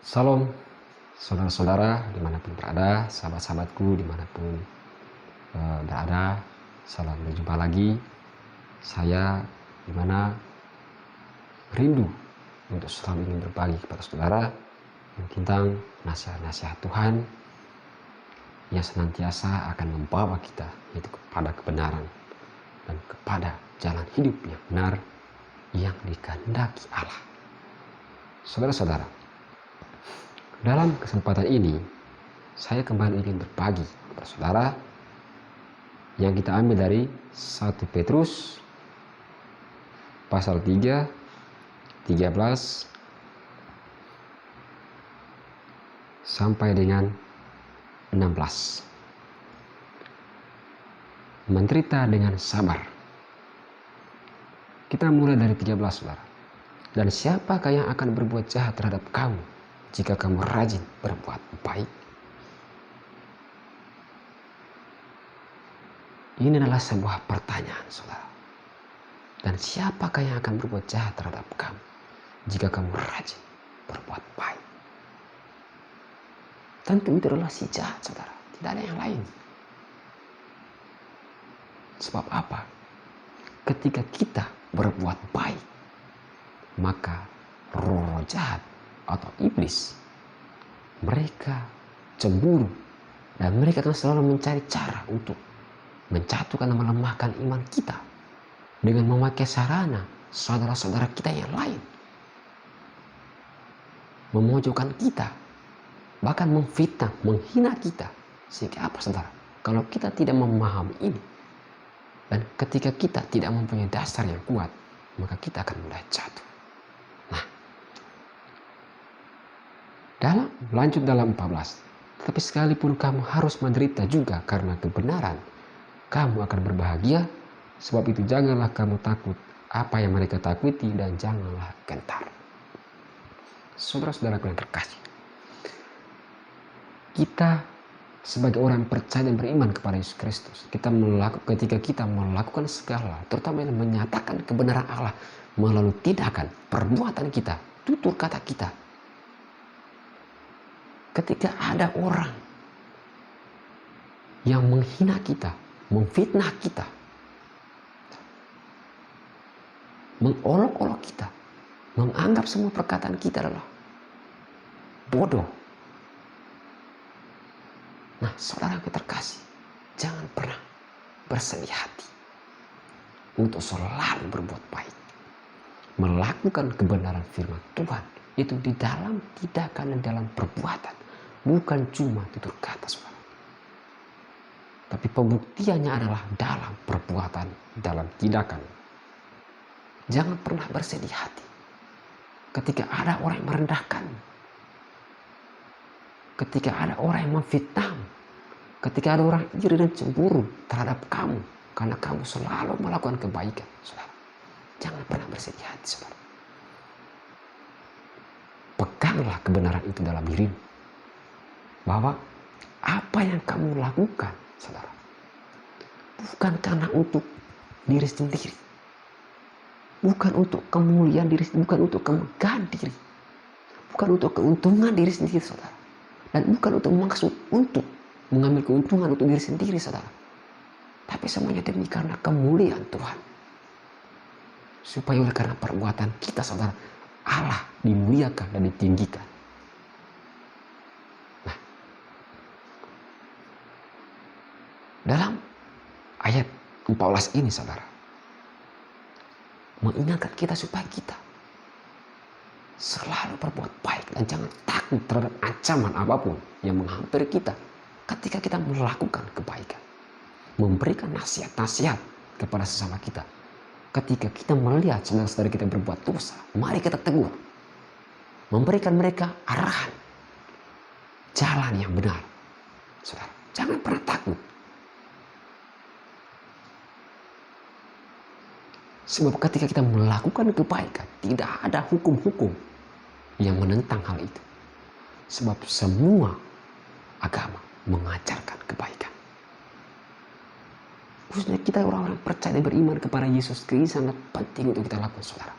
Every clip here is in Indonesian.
Salam saudara-saudara dimanapun berada, sahabat-sahabatku dimanapun berada. Salam berjumpa lagi. Saya dimana rindu untuk selalu ingin berbagi kepada saudara tentang nasihat-nasihat Tuhan yang senantiasa akan membawa kita yaitu kepada kebenaran dan kepada jalan hidup yang benar yang dikehendaki Allah. Saudara-saudara, dalam kesempatan ini saya kembali ingin berbagi kepada saudara yang kita ambil dari 1 Petrus pasal 3, 13 sampai dengan 16. Menderita dengan sabar. Kita mulai dari 13, saudara. Dan siapakah yang akan berbuat jahat terhadap kamu jika kamu rajin berbuat baik? Ini adalah sebuah pertanyaan, saudara. Dan siapakah yang akan berbuat jahat terhadap kamu jika kamu rajin berbuat baik? Tentu itu adalah si jahat, saudara. Tidak ada yang lain. Sebab apa? Ketika kita berbuat baik, maka roh jahat atau iblis mereka cemburu dan mereka akan selalu mencari cara untuk menjatuhkan dan melemahkan iman kita dengan memakai sarana saudara-saudara kita yang lain, memojokkan kita, bahkan memfitnah, menghina kita. Sehingga apa, saudara? Kalau kita tidak memahami ini dan ketika kita tidak mempunyai dasar yang kuat, maka kita akan mulai jatuh. Lanjut dalam 14. Tetapi sekalipun kamu harus menderita juga karena kebenaran, kamu akan berbahagia. Sebab itu janganlah kamu takut apa yang mereka takuti dan janganlah gentar. Saudara-saudaraku yang terkasih, kita sebagai orang percaya dan beriman kepada Yesus Kristus, ketika kita melakukan segala, terutama menyatakan kebenaran Allah melalui tindakan, perbuatan kita, tutur kata kita. Ketika ada orang yang menghina kita, memfitnah kita, mengolok-olok kita, menganggap semua perkataan kita adalah bodoh. Nah, saudara yang terkasih, jangan pernah bersedih hati untuk selalu berbuat baik, melakukan kebenaran firman Tuhan itu di dalam tindakan dan dalam perbuatan, bukan cuma tutur kata, saudara. Tapi pembuktiannya adalah dalam perbuatan, dalam tindakan. Jangan pernah bersedih hati ketika ada orang yang merendahkan, ketika ada orang yang memfitnah, ketika ada orang iri dan cemburu terhadap kamu karena kamu selalu melakukan kebaikan, saudara. Jangan pernah bersedih hati, saudara. Peganglah kebenaran itu dalam dirimu, bahwa apa yang kamu lakukan, saudara, bukan karena untuk diri sendiri, bukan untuk kemuliaan diri, bukan untuk kemegahan diri, bukan untuk keuntungan diri sendiri, saudara, dan bukan untuk maksud untuk mengambil keuntungan untuk diri sendiri, saudara. Tapi semuanya demi karena kemuliaan Tuhan, supaya oleh karena perbuatan kita, saudara, Allah dimuliakan dan ditinggikan. Nah, dalam ayat 14 ini, saudara, mengingatkan kita supaya kita selalu berbuat baik dan jangan takut terhadap ancaman apapun yang menghampiri kita ketika kita melakukan kebaikan, memberikan nasihat-nasihat kepada sesama kita. Ketika kita melihat saudara-saudara kita berbuat dosa, mari kita tegur, memberikan mereka arahan jalan yang benar. Saudara, jangan pernah takut. Sebab ketika kita melakukan kebaikan, tidak ada hukum-hukum yang menentang hal itu. Sebab semua agama mengajarkan kebaikan. Khususnya kita orang-orang percaya dan beriman kepada Yesus Kristus sangat penting untuk kita lakukan, saudara.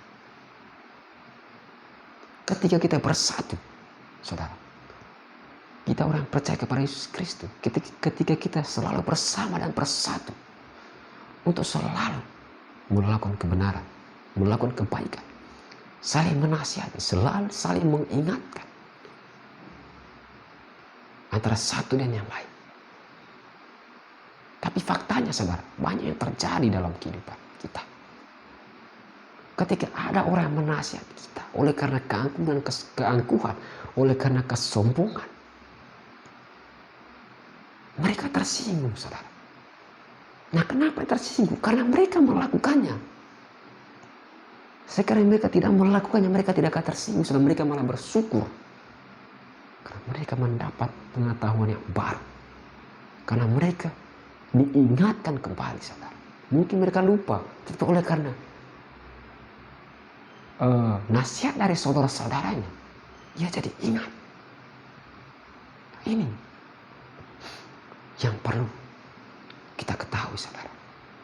Ketika kita bersatu, saudara, Kita orang percaya kepada Yesus Kristus, ketika kita selalu bersama dan bersatu untuk selalu melakukan kebenaran, melakukan kebaikan, saling menasihati, selalu saling mengingatkan antara satu dan yang lain. Tapi faktanya saudara, banyak yang terjadi dalam kehidupan kita. Ketika ada orang yang menasihati kita oleh karena keangkuhan, oleh karena kesombongan, mereka tersinggung saudara. Nah, kenapa tersinggung? Karena mereka melakukannya. Sekarang mereka tidak melakukannya, mereka tidak akan tersinggung, saudara. Mereka malah bersyukur. Karena mereka mendapat pengetahuan yang baru. Karena mereka diingatkan kembali, saudara. Mungkin mereka lupa, tapi oleh karena nasihat dari saudara-saudaranya, ia jadi ingat. Ini yang perlu kita ketahui, saudara.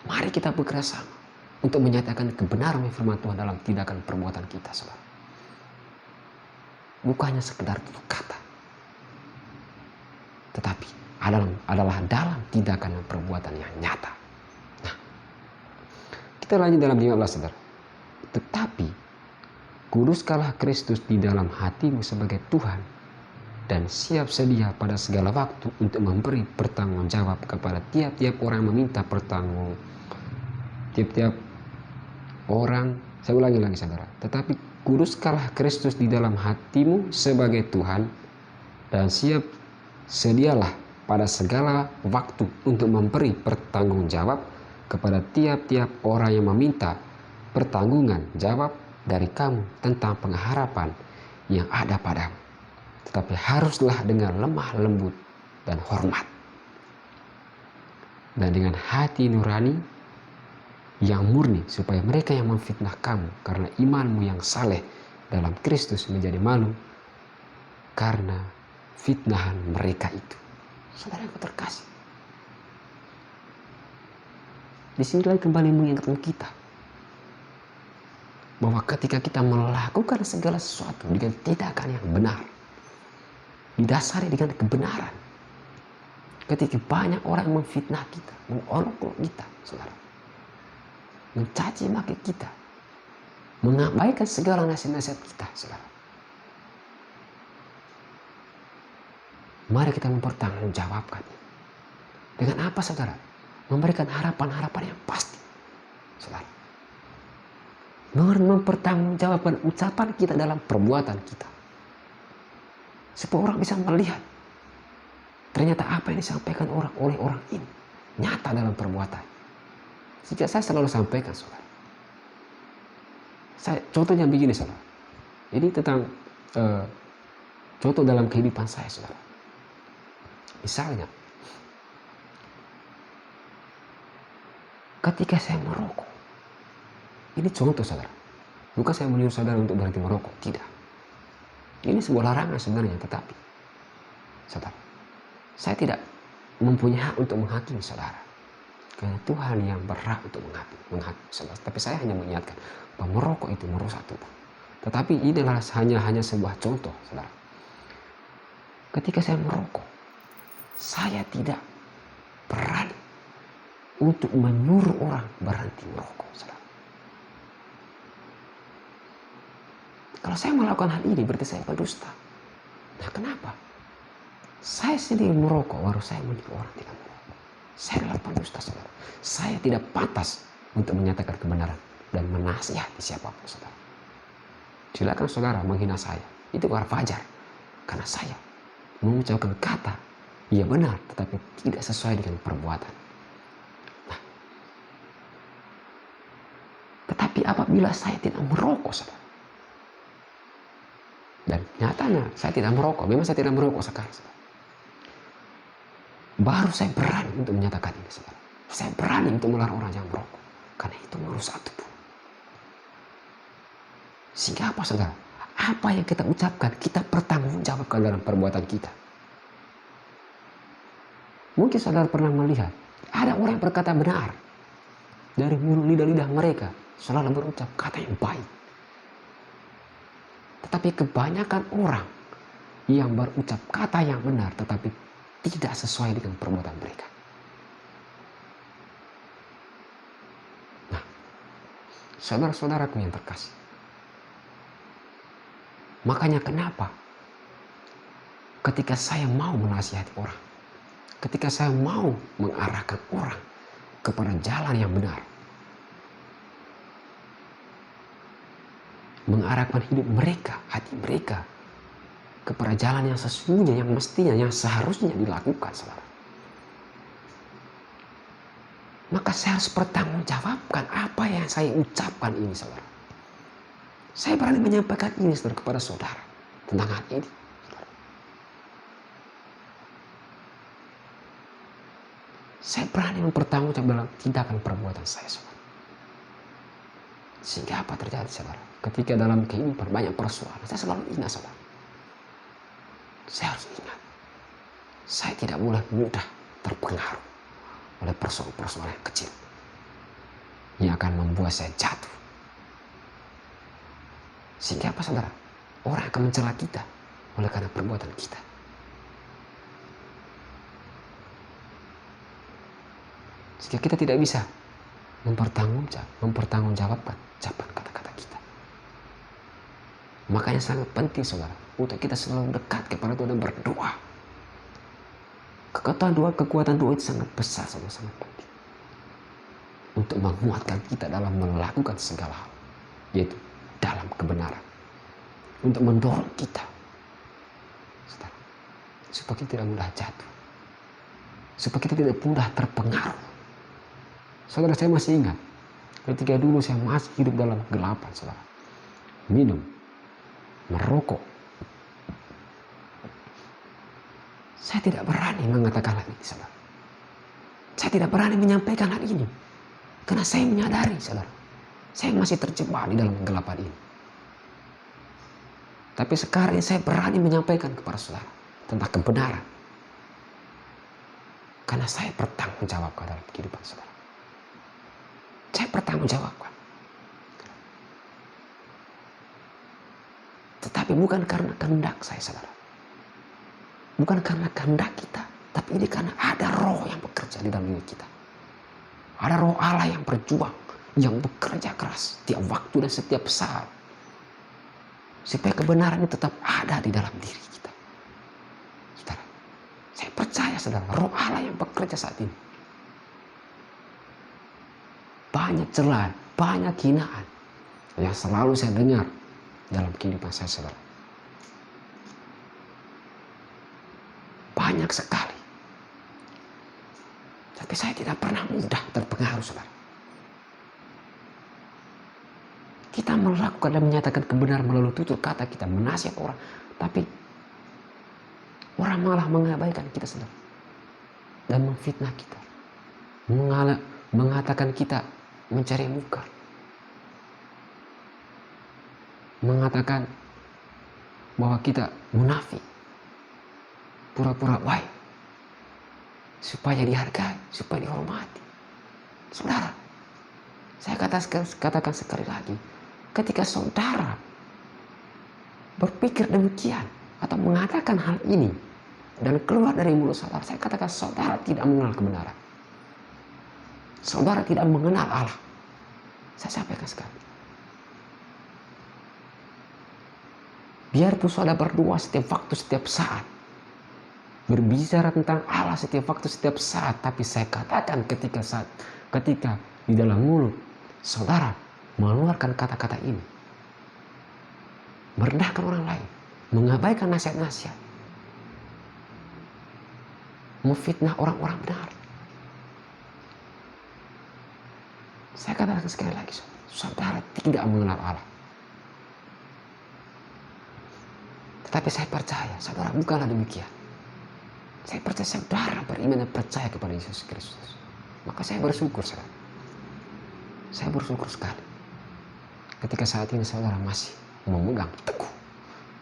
Mari kita bekerja sama untuk menyatakan kebenaran firman Tuhan dalam tindakan perbuatan kita, saudara. Bukannya sekedar tutur kata, tetapi adalah dalam tindakan dan perbuatan yang nyata. Nah, kita lanjut dalam 15, saudara. Tetapi kuduskanlah Kristus di dalam hatimu sebagai Tuhan, dan siap sedia pada segala waktu untuk memberi pertanggungjawab kepada tiap-tiap orang yang meminta tiap-tiap orang. Saya ulangi lagi, saudara. Tetapi kuduskanlah Kristus di dalam hatimu sebagai Tuhan, dan siap sedialah pada segala waktu untuk memberi pertanggungjawab kepada tiap-tiap orang yang meminta pertanggungan jawab dari kamu tentang pengharapan yang ada padamu. Tetapi haruslah dengan lemah lembut dan hormat, dan dengan hati nurani yang murni, supaya mereka yang memfitnah kamu karena imanmu yang saleh dalam Kristus menjadi malu karena fitnahan mereka itu. Saudara yang terkasih, di sini lagi kembali mengingatkan kita bahwa ketika kita melakukan segala sesuatu dengan tindakan yang benar, didasari dengan kebenaran, ketika banyak orang memfitnah kita, mengolok-olok kita, saudara, mencaci maki kita, mengabaikan segala nasihat-nasihat kita, saudara, mari kita mempertanggungjawabkan. Dengan apa, saudara? Memberikan harapan-harapan yang pasti, saudara. Mempertanggungjawabkan ucapan kita dalam perbuatan kita, supaya orang bisa melihat ternyata apa yang disampaikan oleh orang ini nyata dalam perbuatan. Jika saya selalu sampaikan, saudara, contohnya begini, saudara. Ini tentang contoh dalam kehidupan saya, saudara. Misalnya, ketika saya merokok, ini contoh, saudara. Bukan saya menyuruh saudara untuk berhenti merokok, tidak. Ini sebuah larangan sebenarnya, tetapi saudara, saya tidak mempunyai hak untuk menghakimi saudara. Karena Tuhan yang berhak untuk menghakimi saudara. Tapi saya hanya mengingatkan bahwa merokok itu merusak tubuh. Tetapi ini adalah hanya sebuah contoh, saudara. Ketika saya merokok, saya tidak berani untuk menyuruh orang berhenti merokok, saudara. Kalau saya melakukan hal ini berarti saya berdusta. Nah, kenapa? Saya sendiri merokok, baru saya menyuruh orang tidak merokok. Saya adalah pendusta, saudara. Saya tidak pantas untuk menyatakan kebenaran dan menasihati siapapun, saudara. Silakan saudara menghina saya, itu wajar. Karena saya mengucapkan kata, iya benar, tetapi tidak sesuai dengan perbuatan. Nah, tetapi apabila saya tidak merokok, saudara, dan nyatanya saya tidak merokok, memang saya tidak merokok sekarang, saudara, baru saya berani untuk menyatakan ini, saudara. Saya berani untuk melarang orang jangan merokok, karena itu merusak tubuh. Sehingga apa, saudara? Apa yang kita ucapkan, kita pertanggungjawabkan dalam perbuatan kita. Mungkin saudara pernah melihat ada orang berkata benar, dari mulut lidah-lidah mereka selalu berucap kata yang baik. Tetapi kebanyakan orang yang berucap kata yang benar tetapi tidak sesuai dengan perbuatan mereka. Nah, saudara-saudaraku yang terkasih, makanya kenapa ketika saya mau menasihati orang, ketika saya mau mengarahkan orang kepada jalan yang benar, mengarahkan hidup mereka, hati mereka kepada jalan yang sesungguhnya, yang mestinya, yang seharusnya dilakukan, saudara, maka saya harus bertanggungjawabkan apa yang saya ucapkan ini, saudara. Saya berani menyampaikan ini, saudara, kepada saudara tentang hal ini, saudara. Saya berani mempertanggungjawabkan dalam tindakan perbuatan saya, saudara. Sehingga apa terjadi, saudara? Ketika dalam kehidupan banyak persoalan, saya selalu ingat, saudara. Saya harus ingat, saya tidak boleh mudah terpengaruh oleh persoalan-persoalan yang kecil yang akan membuat saya jatuh. Sehingga apa, saudara? Orang akan mencela kita oleh karena perbuatan kita. Sehingga kita tidak bisa mempertanggungjawabkan ucapan kata-kata kita. Makanya sangat penting, saudara, untuk kita selalu dekat kepada Tuhan dan berdoa. Kekuatan doa itu sangat besar, saudara, sangat penting untuk menguatkan kita dalam melakukan segala hal, yaitu dalam kebenaran, untuk mendorong kita, saudara, supaya kita tidak mudah jatuh, supaya kita tidak mudah terpengaruh. Saudara, saya masih ingat ketika dulu saya masih hidup dalam kegelapan, saudara, minum, merokok. Saya tidak berani mengatakan hal ini, saudara. Saya tidak berani menyampaikan hal ini karena saya menyadari, saudara, saya masih terjebak di dalam kegelapan ini. Tapi sekarang saya berani menyampaikan kepada saudara tentang kebenaran karena saya bertanggung jawabkan dalam kehidupan saudara. Saya bertanggung jawabkan. Tetapi bukan karena kehendak saya, saudara. Bukan karena kehendak kita, tapi ini karena ada roh yang bekerja di dalam diri kita. Ada roh Allah yang berjuang, yang bekerja keras setiap waktu dan setiap saat, supaya kebenaran itu tetap ada di dalam diri kita. Saudara, saya percaya, saudara, roh Allah yang bekerja saat ini. Banyak celaan, banyak hinaan yang selalu saya dengar dalam kehidupan saya, saudara. Banyak sekali. Tapi saya tidak pernah mudah terpengaruh, saudara. Kita melakukan dan menyatakan kebenaran melalui tutur kata kita, menasihat orang, tapi orang malah mengabaikan kita, saudara, dan memfitnah kita, mengatakan kita mencari muka, mengatakan bahwa kita munafik, pura-pura baik, supaya dihargai, supaya dihormati. Saudara, saya katakan sekali lagi, ketika saudara berpikir demikian atau mengatakan hal ini dan keluar dari mulut saudara, saya katakan saudara tidak mengenal kebenaran. Saudara tidak mengenal Allah. Saya sampaikan sekali. Biarpun saudara berdoa setiap waktu, setiap saat, berbicara tentang Allah setiap waktu, setiap saat, tapi saya katakan ketika di dalam mulut saudara mengeluarkan kata-kata ini, merendahkan orang lain, mengabaikan nasihat-nasihat, memfitnah orang-orang benar, saya katakan sekali lagi, saudara tidak mengenal Allah. Tetapi saya percaya saudara bukanlah demikian. Saya percaya saudara beriman dan percaya kepada Yesus Kristus. Maka saya bersyukur, saudara. Saya bersyukur sekali ketika saat ini saudara masih memegang teguh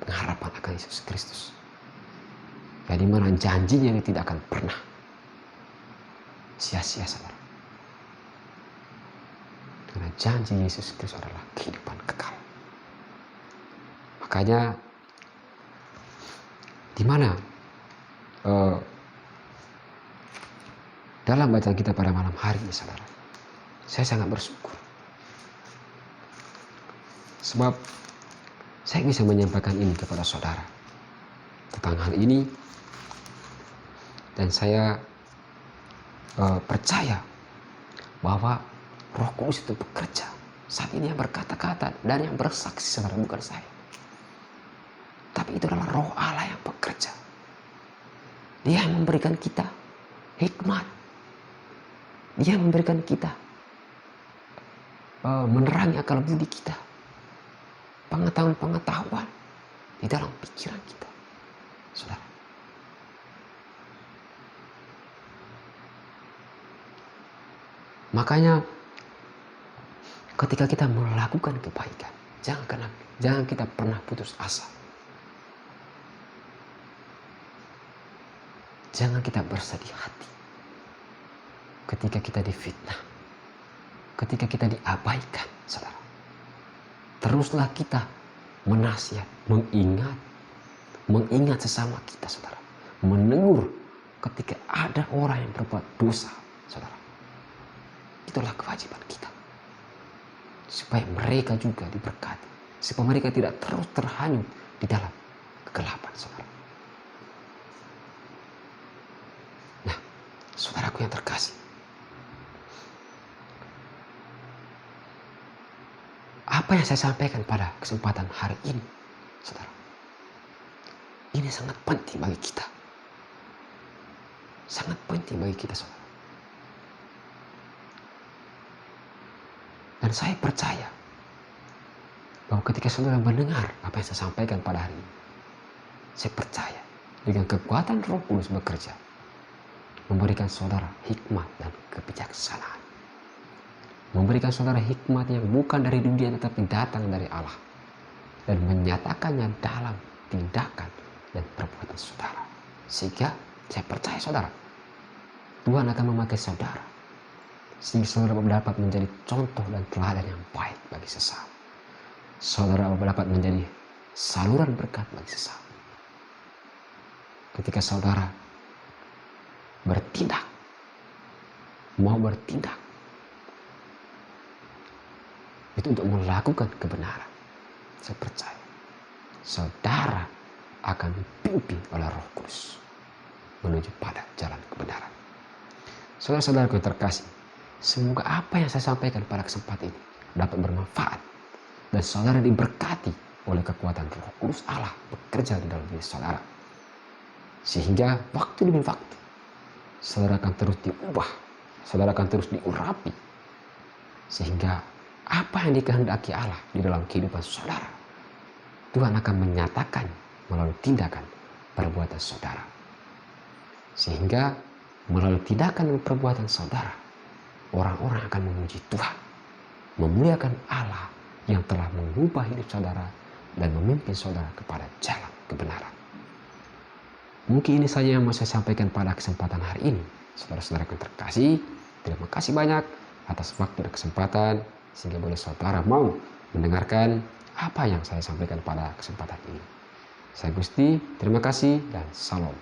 pengharapan akan Yesus Kristus, yang dimana janjinya ini tidak akan pernah sia-sia, saudara. Karena janji Yesus Kristus adalah kehidupan kekal. Makanya di mana dalam bacaan kita pada malam hari ini, saudara, saya sangat bersyukur sebab saya bisa menyampaikan ini kepada saudara tentang hal ini, dan saya percaya bahwa Roh Kudus itu bekerja saat ini, yang berkata-kata dan yang bersaksi, saudara, bukan saya, tapi itu adalah Roh Allah yang bekerja. Dia yang memberikan kita hikmat, Dia yang memberikan kita menerangi akal budi kita, pengetahuan di dalam pikiran kita, saudara. Makanya ketika kita melakukan kebaikan, jangan kita pernah putus asa. Jangan kita bersedih hati ketika kita difitnah, ketika kita diabaikan, saudara. Teruslah kita menasihat, mengingat sesama kita, saudara. Menegur ketika ada orang yang berbuat dosa, saudara. Itulah kewajiban kita, supaya mereka juga diberkati, supaya mereka tidak terus terhanyut di dalam kegelapan, saudara. Nah, saudaraku yang terkasih, apa yang saya sampaikan pada kesempatan hari ini, saudara, ini sangat penting bagi kita. Sangat penting bagi kita, saudara. Dan saya percaya bahwa ketika saudara mendengar apa yang saya sampaikan pada hari ini, saya percaya dengan kekuatan Roh Kudus bekerja, memberikan saudara hikmat dan kebijaksanaan. Memberikan saudara hikmat yang bukan dari dunia tetapi datang dari Allah, dan menyatakannya dalam tindakan dan perbuatan saudara. Sehingga saya percaya, saudara, Tuhan akan memakai saudara sehingga saudara dapat menjadi contoh dan teladan yang baik bagi sesama. Saudara dapat menjadi saluran berkat bagi sesama. Ketika saudara mau bertindak itu untuk melakukan kebenaran, saya percaya saudara akan dipimpin oleh Roh Kudus menuju pada jalan kebenaran. Saudara-saudaraku yang terkasih, semoga apa yang saya sampaikan pada kesempatan ini dapat bermanfaat dan saudara diberkati oleh kekuatan Roh Kudus Allah bekerja di dalam diri saudara, sehingga waktu demi waktu saudara akan terus diubah, saudara akan terus diurapi, sehingga apa yang dikehendaki Allah di dalam kehidupan saudara, Tuhan akan menyatakan melalui tindakan perbuatan saudara, sehingga melalui tindakan dan perbuatan saudara, orang-orang akan memuji Tuhan, memuliakan Allah yang telah mengubah hidup saudara dan memimpin saudara kepada jalan kebenaran. Mungkin ini saja yang mau saya sampaikan pada kesempatan hari ini. Saudara-saudara yang terkasih, terima kasih banyak atas waktu dan kesempatan sehingga boleh saudara mau mendengarkan apa yang saya sampaikan pada kesempatan ini. Saya Gusti, terima kasih dan salam.